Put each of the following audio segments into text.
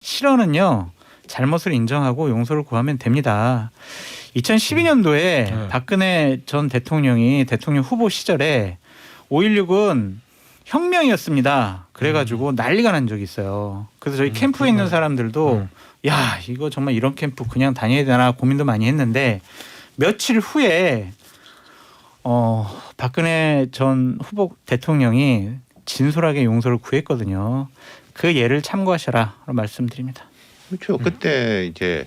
실언은요 잘못을 인정하고 용서를 구하면 됩니다. 2012년도에 박근혜 전 대통령이 대통령 후보 시절에 5.16은 혁명이었습니다. 그래가지고 난리가 난 적이 있어요. 그래서 저희 캠프에 있는 사람들도 야 이거 정말 이런 캠프 그냥 다녀야 되나 고민도 많이 했는데 며칠 후에 박근혜 전 후보 대통령이 진솔하게 용서를 구했거든요. 그 예를 참고하셔라 말씀드립니다. 그렇죠. 그때 이제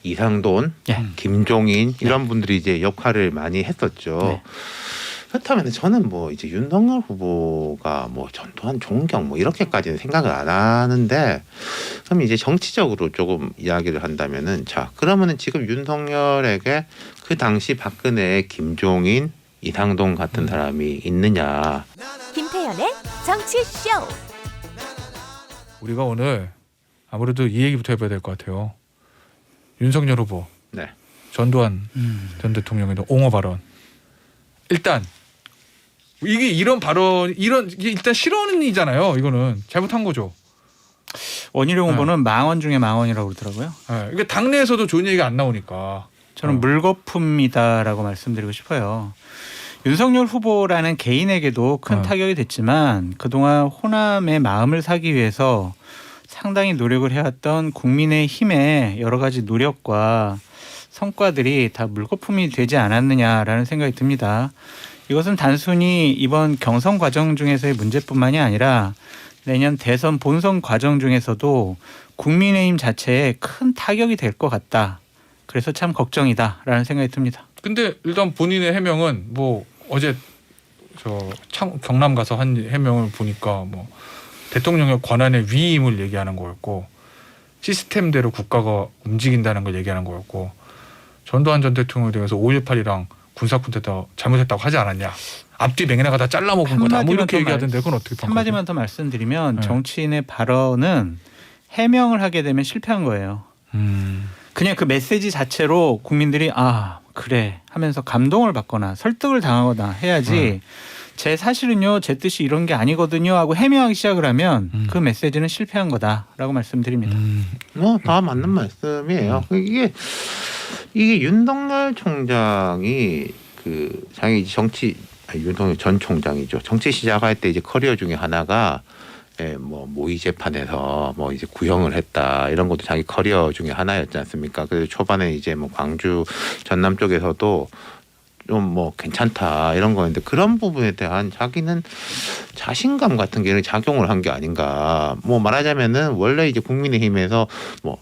이상돈, 예. 김종인 이런 분들이 이제 역할을 많이 했었죠. 네. 그렇다면 저는 뭐 이제 윤석열 후보가 뭐 전두환 존경 뭐 이렇게까지는 생각을 안 하는데 그럼 이제 정치적으로 조금 이야기를 한다면은 자 그러면은 지금 윤석열에게 그 당시 박근혜의 김종인, 이상돈 같은 사람이 있느냐? 김태현의 정치쇼. 우리가 오늘 아무래도 이 얘기부터 해봐야 될 것 같아요. 윤석열 후보, 네. 전두환 전 대통령의 옹호 발언. 일단 이게 이런 발언, 이게 일단 실언이잖아요. 이거는 잘못한 거죠. 원희룡 후보는 망언 중에 망언이라고 그러더라고요. 네. 이게 당내에서도 좋은 얘기가 안 나오니까. 저는 물거품이다라고 말씀드리고 싶어요. 윤석열 후보라는 개인에게도 큰 타격이 됐지만 그동안 호남의 마음을 사기 위해서 상당히 노력을 해왔던 국민의힘의 여러 가지 노력과 성과들이 다 물거품이 되지 않았느냐라는 생각이 듭니다. 이것은 단순히 이번 경선 과정 중에서의 문제뿐만이 아니라 내년 대선 본선 과정 중에서도 국민의힘 자체에 큰 타격이 될 것 같다. 그래서 참 걱정이다라는 생각이 듭니다. 근데 일단 본인의 해명은 뭐 어제 경남 가서 한 해명을 보니까 뭐 대통령의 권한의 위임을 얘기하는 거였고 시스템대로 국가가 움직인다는 걸 얘기하는 거였고 전두환 전 대통령에 대해서 5.18이랑 군사 쿠데타 잘못했다고 하지 않았냐. 앞뒤 맹내가 다 잘라먹은 거다. 뭐 이렇게 얘기하던데 그건 어떻게 평가하세요? 한마디만 더 말씀드리면 정치인의 발언은 해명을 하게 되면 실패한 거예요. 그냥 그 메시지 자체로 국민들이 아 그래 하면서 감동을 받거나 설득을 당하거나 해야지 제 사실은요 제 뜻이 이런 게 아니거든요 하고 해명하기 시작을 하면 그 메시지는 실패한 거다라고 말씀드립니다. 뭐 다 맞는 말씀이에요. 이게 윤석열 총장이 그 자기 윤석열 전 총장이죠. 정치 시작할 때 이제 커리어 중에 하나가 뭐 모의 재판에서 뭐 이제 구형을 했다 이런 것도 자기 커리어 중에 하나였지 않습니까? 그래서 초반에 이제 뭐 광주 전남 쪽에서도 좀 뭐 괜찮다 이런 거였는데 그런 부분에 대한 자기는 자신감 같은 게 작용을 한 게 아닌가. 뭐 말하자면은 원래 이제 국민의힘에서 뭐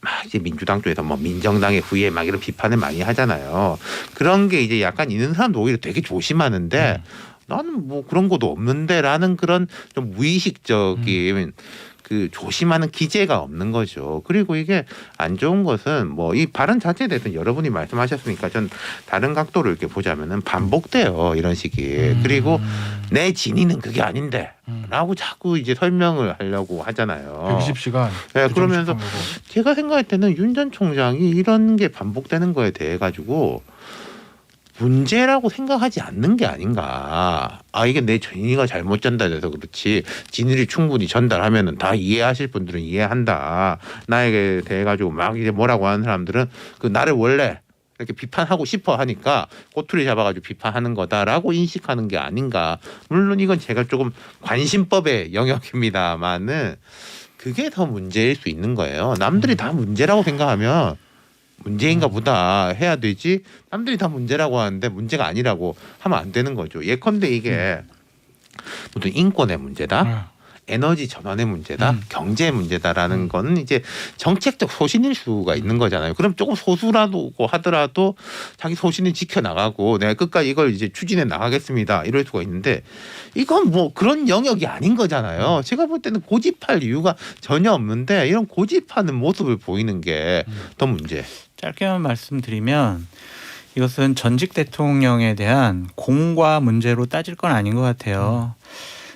막 이제 민주당 쪽에서 뭐 민정당의 후예 막 이런 비판을 많이 하잖아요. 그런 게 이제 약간 있는 사람도 오히려 되게 조심하는데 나는 뭐 그런 것도 없는데라는 그런 좀 무의식적인 그 조심하는 기제가 없는 거죠. 그리고 이게 안 좋은 것은 뭐 이 발언 자체에 대해서는 여러분이 말씀하셨으니까 전 다른 각도로 이렇게 보자면은 반복돼요. 이런 식이. 그리고 내 진위는 그게 아닌데 라고 자꾸 이제 설명을 하려고 하잖아요. 120시간. 네, 그러면서 제가 생각할 때는 윤 전 총장이 이런 게 반복되는 거에 대해 가지고 문제라고 생각하지 않는 게 아닌가. 아 이게 내 진위가 잘못 전달돼서 그렇지 진위를 충분히 전달하면은 다 이해하실 분들은 이해한다. 나에게 대해 가지고 막 이제 뭐라고 하는 사람들은 그 나를 원래 이렇게 비판하고 싶어 하니까 꼬투리 잡아가지고 비판하는 거다라고 인식하는 게 아닌가. 물론 이건 제가 조금 관심법의 영역입니다만은 그게 더 문제일 수 있는 거예요. 남들이 다 문제라고 생각하면 문제인가 보다 해야 되지 남들이 다 문제라고 하는데 문제가 아니라고 하면 안 되는 거죠. 예컨대 이게 모두 인권의 문제다. 에너지 전환의 문제다. 경제의 문제다라는 건 이제 정책적 소신일 수가 있는 거잖아요. 그럼 조금 소수라도 하더라도 자기 소신을 지켜나가고 내가 끝까지 이걸 이제 추진해 나가겠습니다. 이럴 수가 있는데 이건 뭐 그런 영역이 아닌 거잖아요. 제가 볼 때는 고집할 이유가 전혀 없는데 이런 고집하는 모습을 보이는 게 더 문제. 짧게만 말씀드리면 이것은 전직 대통령에 대한 공과 문제로 따질 건 아닌 것 같아요.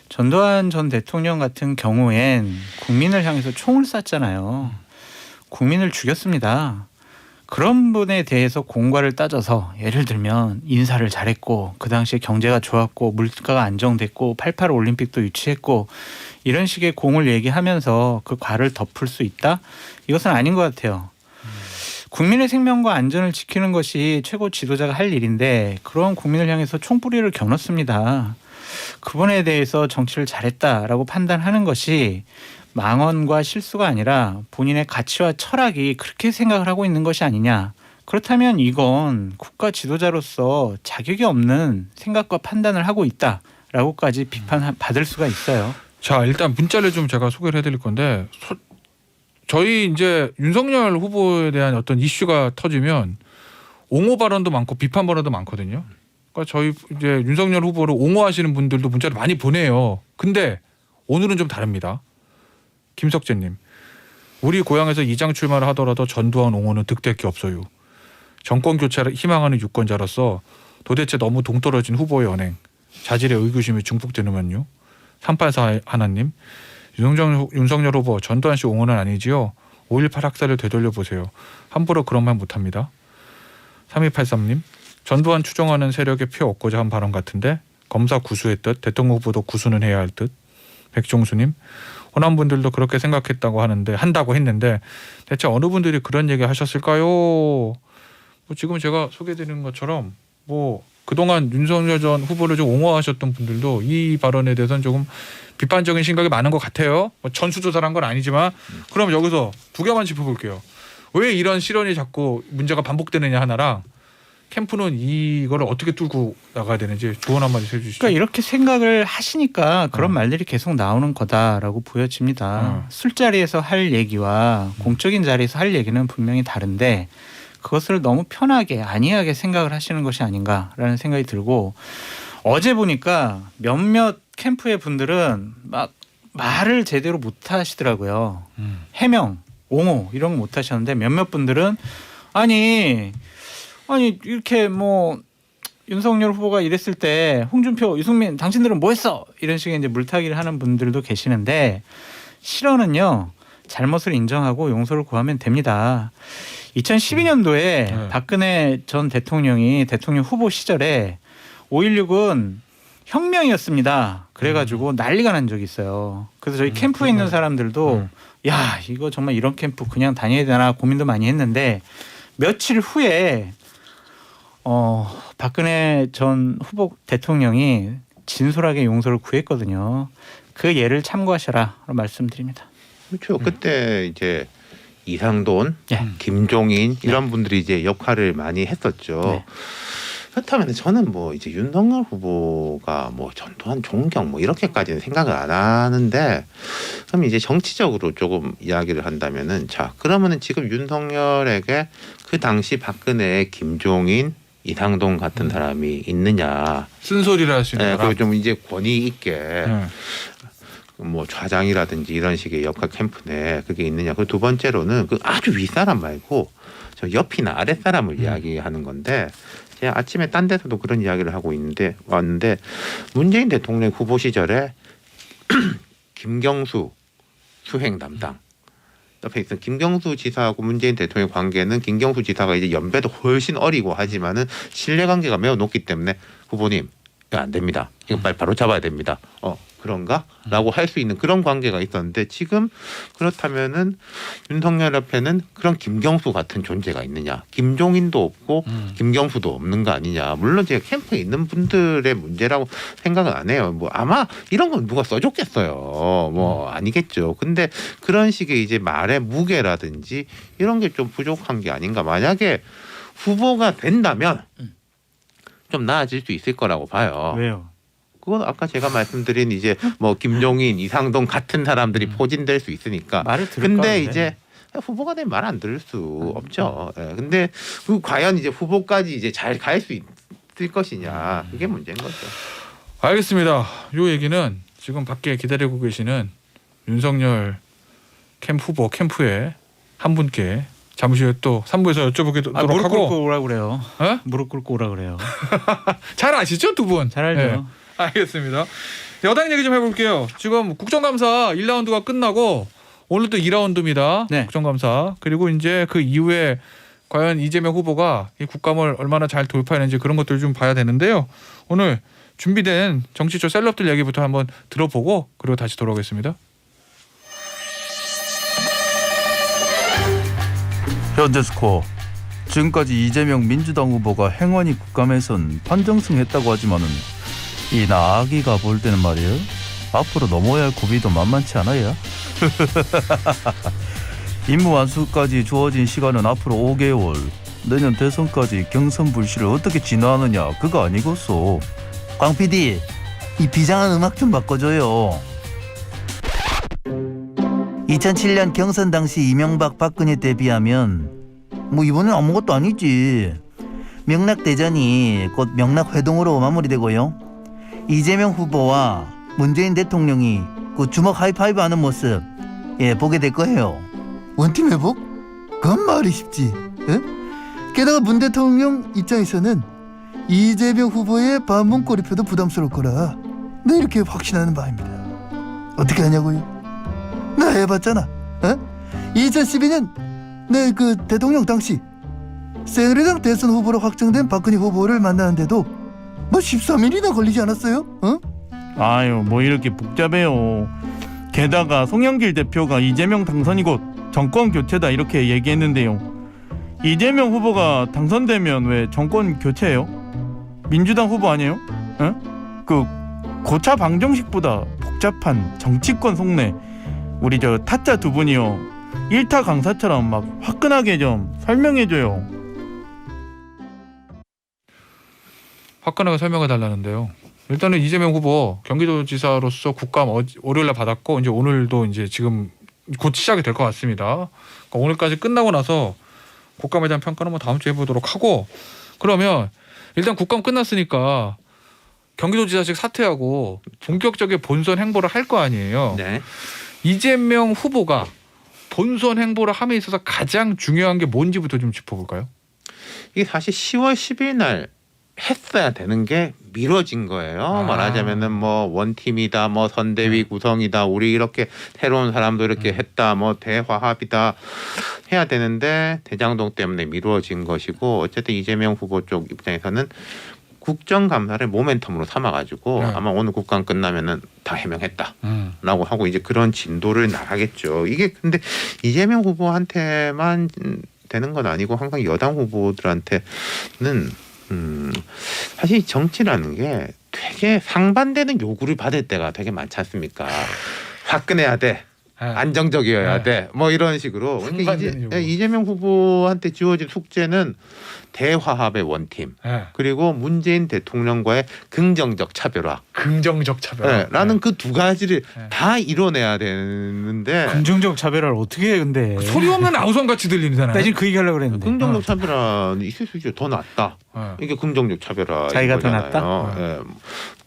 전두환 전 대통령 같은 경우엔 국민을 향해서 총을 쐈잖아요. 국민을 죽였습니다. 그런 분에 대해서 공과를 따져서 예를 들면 인사를 잘했고 그 당시에 경제가 좋았고 물가가 안정됐고 88 올림픽도 유치했고 이런 식의 공을 얘기하면서 그 과를 덮을 수 있다? 이것은 아닌 것 같아요. 국민의 생명과 안전을 지키는 것이 최고 지도자가 할 일인데 그런 국민을 향해서 총뿌리를 겨눴습니다. 그분에 대해서 정치를 잘했다라고 판단하는 것이 망언과 실수가 아니라 본인의 가치와 철학이 그렇게 생각을 하고 있는 것이 아니냐. 그렇다면 이건 국가 지도자로서 자격이 없는 생각과 판단을 하고 있다라고까지 비판받을 수가 있어요. 자, 일단 문자를 좀 제가 소개를 해드릴 건데 저희 이제 윤석열 후보에 대한 어떤 이슈가 터지면 옹호 발언도 많고 비판 발언도 많거든요. 그러니까 저희 이제 윤석열 후보를 옹호하시는 분들도 문자를 많이 보내요. 근데 오늘은 좀 다릅니다. 김석재님, 우리 고향에서 이장 출마를 하더라도 전두환 옹호는 득될 게 없어요. 정권 교체를 희망하는 유권자로서 도대체 너무 동떨어진 후보의 언행, 자질의 의구심이 증폭되는만요. 384 하나님, 윤석열 후보 전두환 씨 옹호는 아니지요. 5.18 학살을 되돌려 보세요. 함부로 그런 말 못합니다. 3283님, 전두환 추종하는 세력에 표 얻고자 한 발언 같은데 검사 구수했듯 대통령 후보도 구수는 해야 할 듯. 백종수님, 호남분들도 그렇게 한다고 했는데 대체 어느 분들이 그런 얘기 하셨을까요? 뭐 지금 제가 소개해드린 것처럼 뭐 그동안 윤석열 전 후보를 좀 옹호하셨던 분들도 이 발언에 대해서는 조금 비판적인 시각이 많은 것 같아요. 뭐 전수조사를 한 건 아니지만 그럼 여기서 두 개만 짚어볼게요. 왜 이런 실언이 자꾸 문제가 반복되느냐 하나랑 캠프는 이거를 어떻게 뚫고 나가야 되는지 조언 한마디 해주시죠. 그러니까 이렇게 생각을 하시니까 그런 말들이 계속 나오는 거다라고 보여집니다. 술자리에서 할 얘기와 공적인 자리에서 할 얘기는 분명히 다른데 그것을 너무 편하게 안이하게 생각을 하시는 것이 아닌가라는 생각이 들고 어제 보니까 몇몇 캠프의 분들은 막 말을 제대로 못 하시더라고요. 해명, 옹호 이런 거 못 하셨는데 몇몇 분들은 아니 이렇게 뭐 윤석열 후보가 이랬을 때 홍준표, 유승민 당신들은 뭐 했어? 이런 식의 이제 물타기를 하는 분들도 계시는데 실언은요. 잘못을 인정하고 용서를 구하면 됩니다. 2012년도에 박근혜 전 대통령이 대통령 후보 시절에 5.16은 혁명이었습니다. 그래가지고 난리가 난 적이 있어요. 그래서 저희 캠프에 있는 사람들도 야 이거 정말 이런 캠프 그냥 다녀야 되나 고민도 많이 했는데 며칠 후에 박근혜 전 후보 대통령이 진솔하게 용서를 구했거든요. 그 예를 참고하셔라 말씀드립니다. 그렇죠. 그때 이제 이상돈, 네. 김종인 이런 분들이 이제 역할을 많이 했었죠. 네. 그렇다면 저는 뭐 이제 윤석열 후보가 뭐 전두환 존경 뭐 이렇게까지는 생각을 안 하는데 그럼 이제 정치적으로 조금 이야기를 한다면은 자 그러면은 지금 윤석열에게 그 당시 박근혜의 김종인, 이상돈 같은 사람이 있느냐? 쓴소리를 할 수 있는 네, 사람. 그리고 좀 이제 권위 있게 뭐 좌장이라든지 이런 식의 역할 캠프네 그게 있느냐? 그리고 두 번째로는 그 아주 윗사람 말고 저 옆이나 아랫사람을 이야기하는 건데. 제가 아침에 딴 데서도 그런 이야기를 하고 왔는데 문재인 대통령 후보 시절에 김경수 수행 담당 옆에 있던 김경수 지사하고 문재인 대통령 관계는 김경수 지사가 이제 연배도 훨씬 어리고 하지만은 신뢰관계가 매우 높기 때문에 후보님 이거 안 됩니다. 이거 빨리 바로 잡아야 됩니다. 그런가? 라고 할 수 있는 그런 관계가 있었는데 지금 그렇다면은 윤석열 옆에는 그런 김경수 같은 존재가 있느냐. 김종인도 없고 김경수도 없는 거 아니냐. 물론 제가 캠프에 있는 분들의 문제라고 생각은 안 해요. 뭐 아마 이런 건 누가 써줬겠어요. 뭐 아니겠죠. 근데 그런 식의 이제 말의 무게라든지 이런 게 좀 부족한 게 아닌가. 만약에 후보가 된다면 좀 나아질 수 있을 거라고 봐요. 왜요? 그건 아까 제가 말씀드린 이제 뭐 김종인, 이상돈 같은 사람들이 포진될 수 있으니까. 말을 들을 근데 거는데. 이제 후보가 되면 말 안 들을 수 없죠. 예. 근데 그 과연 이제 후보까지 이제 잘 갈 수 있을 것이냐 그게 문제인 거죠. 알겠습니다. 요 얘기는 지금 밖에 기다리고 계시는 윤석열 후보 캠프의 한 분께 잠시 후에 또 3부에서 여쭤보도록 무릎 하고. 꿇고 오라 그래요. 어? 무릎 꿇고 오라 그래요. 잘 아시죠 두 분? 잘 알죠. 네. 알겠습니다. 여당 얘기 좀 해볼게요. 지금 국정감사 1라운드가 끝나고 오늘 또 2라운드입니다. 네. 국정감사. 그리고 이제 그 이후에 과연 이재명 후보가 이 국감을 얼마나 잘 돌파했는지 그런 것들 좀 봐야 되는데요. 오늘 준비된 정치적 셀럽들 얘기부터 한번 들어보고 그리고 다시 돌아오겠습니다. 현재 스코어. 지금까지 이재명 민주당 후보가 행원이 국감에선 판정승했다고 하지만은 이 나기가 볼 때는 말이에요. 앞으로 넘어야 할 고비도 만만치 않아요. 임무 완수까지 주어진 시간은 앞으로 5개월. 내년 대선까지 경선 불씨를 어떻게 진화하느냐 그거 아니겠소. 광 PD, 이 비장한 음악 좀 바꿔줘요. 2007년 경선 당시 이명박 박근혜 때 비하면 뭐 이번엔 아무것도 아니지. 명락대전이 곧 명락회동으로 마무리되고요. 이재명 후보와 문재인 대통령이 그 주먹 하이파이브 하는 모습 보게 될 거예요. 원팀 회복? 그건 말이 쉽지. 게다가 문 대통령 입장에서는 이재명 후보의 반문 꼬리표도 부담스러울 거라 나 이렇게 확신하는 바입니다. 어떻게 하냐고요? 나 해봤잖아. 2012년 내 그 대통령 당시 새누리당 대선 후보로 확정된 박근혜 후보를 만나는데도 뭐 13일이나 걸리지 않았어요? 아유 뭐 이렇게 복잡해요. 게다가 송영길 대표가 이재명 당선이 곧 정권 교체다 이렇게 얘기했는데요. 이재명 후보가 당선되면 왜 정권 교체예요? 민주당 후보 아니에요? 그 고차 방정식보다 복잡한 정치권 속내 우리 저 타짜 두 분이요. 일타 강사처럼 막 화끈하게 좀 설명해줘요. 화끈하게 설명해 달라는데요. 일단은 이재명 후보 경기도지사로서 국감 월요일날 받았고 이제 오늘도 이제 지금 곧 시작이 될 것 같습니다. 그러니까 오늘까지 끝나고 나서 국감에 대한 평가는 뭐 다음 주에 해보도록 하고 그러면 일단 국감 끝났으니까 경기도지사직 사퇴하고 본격적인 본선 행보를 할 거 아니에요. 네. 이재명 후보가 본선 행보를 함에 있어서 가장 중요한 게 뭔지부터 좀 짚어볼까요? 이게 사실 10월 10일 날 했어야 되는 게 미뤄진 거예요. 말하자면은 뭐 원팀이다, 뭐 선대위 구성이다, 우리 이렇게 새로운 사람도 이렇게 했다, 뭐 대화합이다 해야 되는데 대장동 때문에 미뤄진 것이고 어쨌든 이재명 후보 쪽 입장에서는 국정감사를 모멘텀으로 삼아가지고 아마 오늘 국감 끝나면은 다 해명했다라고 하고 이제 그런 진도를 나가겠죠. 이게 근데 이재명 후보한테만 되는 건 아니고 항상 여당 후보들한테는 사실 정치라는 게 되게 상반되는 요구를 받을 때가 되게 많지 않습니까? 화끈해야 돼. 안정적이어야 돼. 뭐 이런 식으로. 그러니까 이재명 후보한테 지워진 숙제는 대화합의 원팀 그리고 문재인 대통령과의 긍정적 차별화. 긍정적 차별화. 라는 그 두 가지를 다 이뤄내야 되는데 긍정적 차별화를 어떻게 해 근데. 소리 없는 아우성 같이 들리잖아요. 나 지금 그 얘기하려고 그랬는데. 긍정적 차별화는 있을 수 있죠. 더 낫다. 이게 긍정적 차별화. 자기가 더 낫다.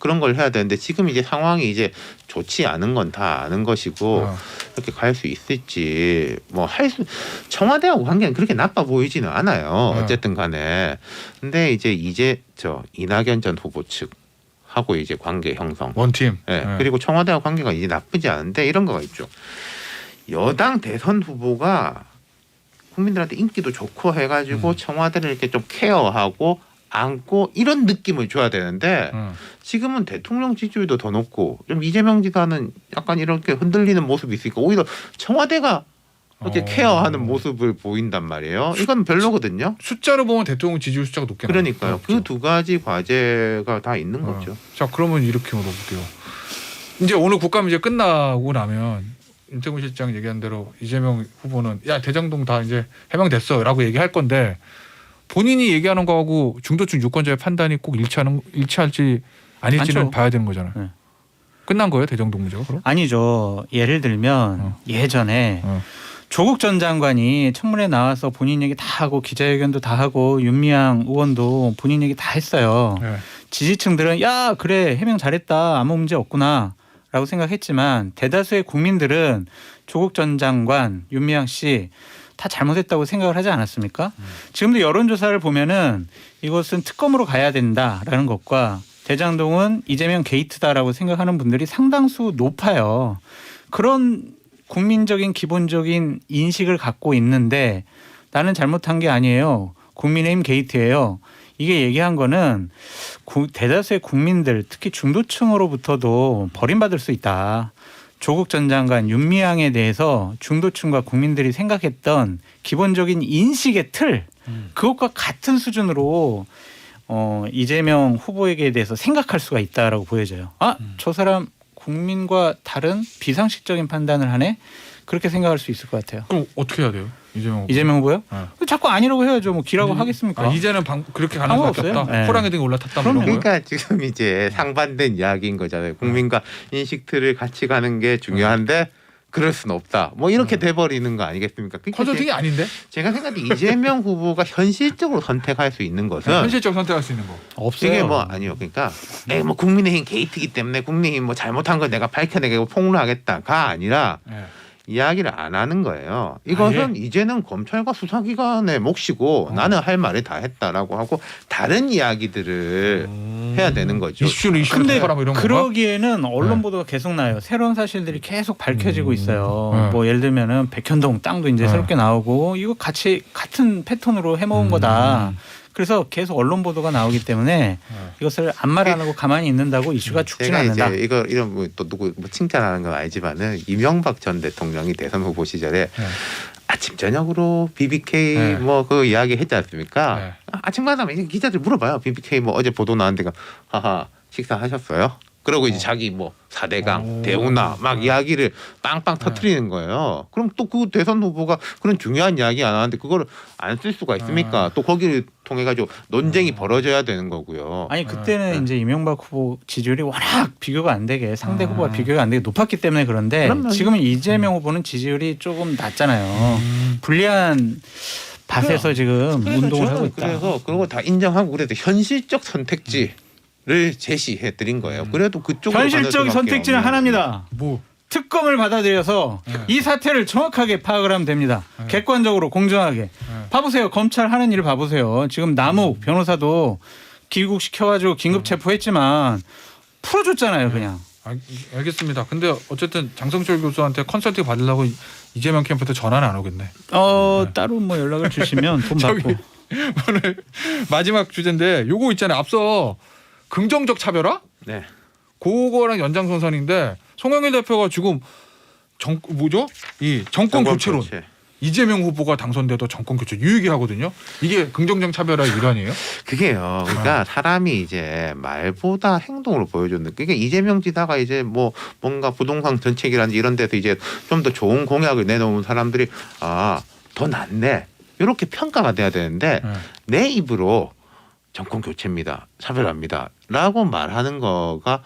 그런 걸 해야 되는데 지금 이제 상황이 이제 좋지 않은 건 다 아는 것이고 이렇게 갈 수 있을지 뭐 할 수 청와대하고 관계는 그렇게 나빠 보이지는 않아요. 어쨌든 간에. 근데 이제 저 이낙연 전 후보 측 하고 이제 관계 형성. 원팀. 그리고 청와대와 관계가 이제 나쁘지 않은데 이런 거가 있죠. 여당 대선 후보가 국민들한테 인기도 좋고 해가지고 청와대를 이렇게 좀 케어하고 안고 이런 느낌을 줘야 되는데 지금은 대통령 지지율도 더 높고 좀 이재명 지사는 약간 이렇게 흔들리는 모습이 있으니까 오히려 청와대가 이렇게 케어하는 모습을 보인단 말이에요. 이건 별로거든요. 숫자로 보면 대통령 지지율 숫자가 높게 그러니까요. 그 두 가지 과제가 다 있는 거죠. 자 그러면 이렇게 물어볼게요. 이제 오늘 국감 이제 끝나고 나면 임태군 실장 얘기한 대로 이재명 후보는 야 대장동 다 이제 해명됐어라고 얘기할 건데 본인이 얘기하는 거하고 중도층 유권자의 판단이 꼭 일치할지 아닐지는 않죠. 봐야 되는 거잖아요. 네. 끝난 거예요 대장동 문제가 그럼? 아니죠. 예를 들면 예전에 조국 전 장관이 청문회 나와서 본인 얘기 다 하고 기자회견도 다 하고 윤미향 의원도 본인 얘기 다 했어요. 네. 지지층들은 야 그래 해명 잘했다 아무 문제 없구나 라고 생각했지만 대다수의 국민들은 조국 전 장관 윤미향 씨 다 잘못했다고 생각을 하지 않았습니까? 지금도 여론조사를 보면은 이것은 특검으로 가야 된다라는 것과 대장동은 이재명 게이트다라고 생각하는 분들이 상당수 높아요. 그런 국민적인 기본적인 인식을 갖고 있는데 나는 잘못한 게 아니에요. 국민의힘 게이트예요. 이게 얘기한 거는 대다수의 국민들 특히 중도층으로부터도 버림받을 수 있다. 조국 전 장관 윤미향에 대해서 중도층과 국민들이 생각했던 기본적인 인식의 틀 그것과 같은 수준으로 이재명 후보에게 대해서 생각할 수가 있다라고 보여져요. 저 사람 국민과 다른 비상식적인 판단을 하네. 그렇게 생각할 수 있을 것 같아요. 그럼 어떻게 해야 돼요? 이재명 후보요? 네. 자꾸 아니라고 해야죠. 뭐 기라고 하겠습니까? 이제는 그렇게 가는 수밖에 없어요? 없다. 네. 호랑이 등에 올라탔다. 뭐 이런 거예요? 그러니까 지금 이제 상반된 이야기인 거잖아요. 국민과 인식틀을 같이 가는 게 중요한데 그럴 수는 없다. 뭐 이렇게 돼버리는 거 아니겠습니까? 그러니까 컨설팅이 아닌데? 제가 생각할 때 이재명 후보가 현실적으로 선택할 수 있는 것은 현실적 선택할 수 있는 거. 없어요. 이게 뭐 아니요. 그러니까 뭐 국민의힘 게이트이기 때문에 국민의힘 뭐 잘못한 걸 내가 밝혀내고 폭로하겠다가 아니라 네. 이야기를 안 하는 거예요. 이것은 이제는 검찰과 수사기관의 몫이고 나는 할 말을 다 했다라고 하고 다른 이야기들을 해야 되는 거죠. 이슈를 근데 뭐 이런 건가? 그러기에는 언론 네. 보도가 계속 나요. 새로운 사실들이 계속 밝혀지고 있어요. 네. 뭐 예를 들면은 백현동 땅도 이제 네. 새롭게 나오고 이거 같이 같은 패턴으로 해먹은 거다. 그래서 계속 언론 보도가 나오기 때문에 이것을 아무 말 안 하고 가만히 있는다고 이슈가 죽지는 제가 않는다. 이제 이거 이런 뭐 또 누구 뭐 칭찬하는 건 아니지만은 이명박 전 대통령이 대선 후보 시절에 아침 저녁으로 BBK 네. 뭐 그 이야기 했지 않습니까? 네. 아침마다 기자들 물어봐요. BBK 뭐 어제 보도 나왔는데 하하 식사하셨어요? 그러고 이제 자기 뭐 4대강 대우나 막 이야기를 빵빵 터트리는 거예요. 그럼 또 그 대선 후보가 그런 중요한 이야기 안 하는데 그걸 안 쓸 수가 있습니까? 또 거기를 통해 가지고 논쟁이 벌어져야 되는 거고요. 아니 그때는 이제 이명박 후보 지지율이 워낙 비교가 안 되게 상대 후보가 비교가 안 되게 높았기 때문에 그런데 그럼요. 지금은 이재명 후보는 지지율이 조금 낮잖아요. 불리한 밭에서 지금 그래서 운동을 저는 하고 있다. 그래서 그런 거 다 인정하고 그래도 현실적 선택지를 제시해 드린 거예요. 그래도 그쪽으로 현실적 선택지는 하나입니다. 뭐 특검을 받아들여서 이 사태를 정확하게 파악을 하면 됩니다. 객관적으로 공정하게. 봐보세요. 검찰 하는 일을 봐보세요. 지금 남욱 변호사도 귀국시켜가지고 긴급 체포했지만 풀어줬잖아요. 그냥. 알겠습니다. 근데 어쨌든 장성철 교수한테 컨설팅 받으려고 이재명 캠프한테 전화는 안 오겠네. 따로 뭐 연락을 주시면 돈 받고. 오늘 마지막 주제인데 요거 있잖아요. 앞서 긍정적 차별화? 네. 그거랑 연장선상인데 송영길 대표가 지금 이 정권 교체론 교체. 이재명 후보가 당선돼도 정권 교체 유의기 하거든요. 이게 긍정적 차별화의 일환이에요? 그게요. 그러니까 사람이 이제 말보다 행동으로 보여줬는. 그러니까 이재명 지사가 이제 뭐 뭔가 부동산 정책이라든지 이런 데서 이제 좀 더 좋은 공약을 내놓은 사람들이 더 낫네. 이렇게 평가가 돼야 되는데 내 입으로 정권 교체입니다. 차별합니다. 라고 말하는 거가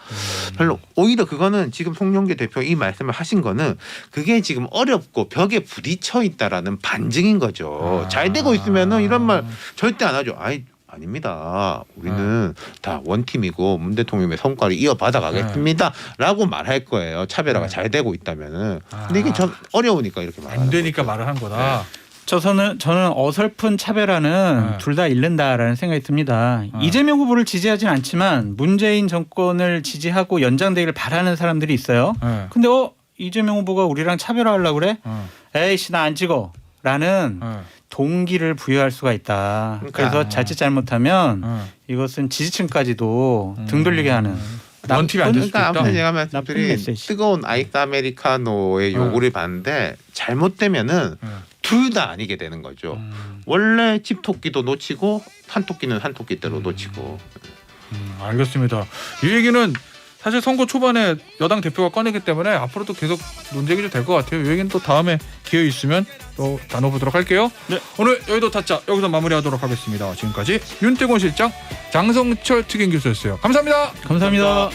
별로 오히려 그거는 지금 송영길 대표 이 말씀을 하신 거는 그게 지금 어렵고 벽에 부딪혀 있다라는 반증인 거죠. 잘 되고 있으면은 이런 말 절대 안 하죠. 아닙니다. 우리는 다 원팀이고 문 대통령의 성과를 이어받아 가겠습니다. 라고 말할 거예요. 차별화가 잘 되고 있다면은. 근데 이게 좀 어려우니까 이렇게 말하는 안 되니까 거죠. 말을 한 거다. 저는 어설픈 차별화는 둘 다 잃는다라는 생각이 듭니다. 이재명 후보를 지지하진 않지만 문재인 정권을 지지하고 연장되기를 바라는 사람들이 있어요. 근데 이재명 후보가 우리랑 차별화하려고 그래? 에이씨 나 안 찍어라는 동기를 부여할 수가 있다. 그러니까. 그래서 자칫 잘못하면 이것은 지지층까지도 등 돌리게 하는 원팀이 안 될 수도 그러니까 있다. 아무튼 제가 나쁜 말씀드린 메시지. 뜨거운 아이스 아메리카노의 요구를 봤는데 잘못되면은 둘 다 아니게 되는 거죠. 원래 집토끼도 놓치고 한토끼는 한토끼대로 놓치고. 알겠습니다. 이 얘기는 사실 선거 초반에 여당 대표가 꺼내기 때문에 앞으로도 계속 논쟁이 될 것 같아요. 이 얘기는 또 다음에 기회 있으면 또 나눠보도록 할게요. 네. 오늘 여의도 타짜 여기서 마무리하도록 하겠습니다. 지금까지 윤태곤 실장, 장성철 특임 교수였어요. 감사합니다. 감사합니다.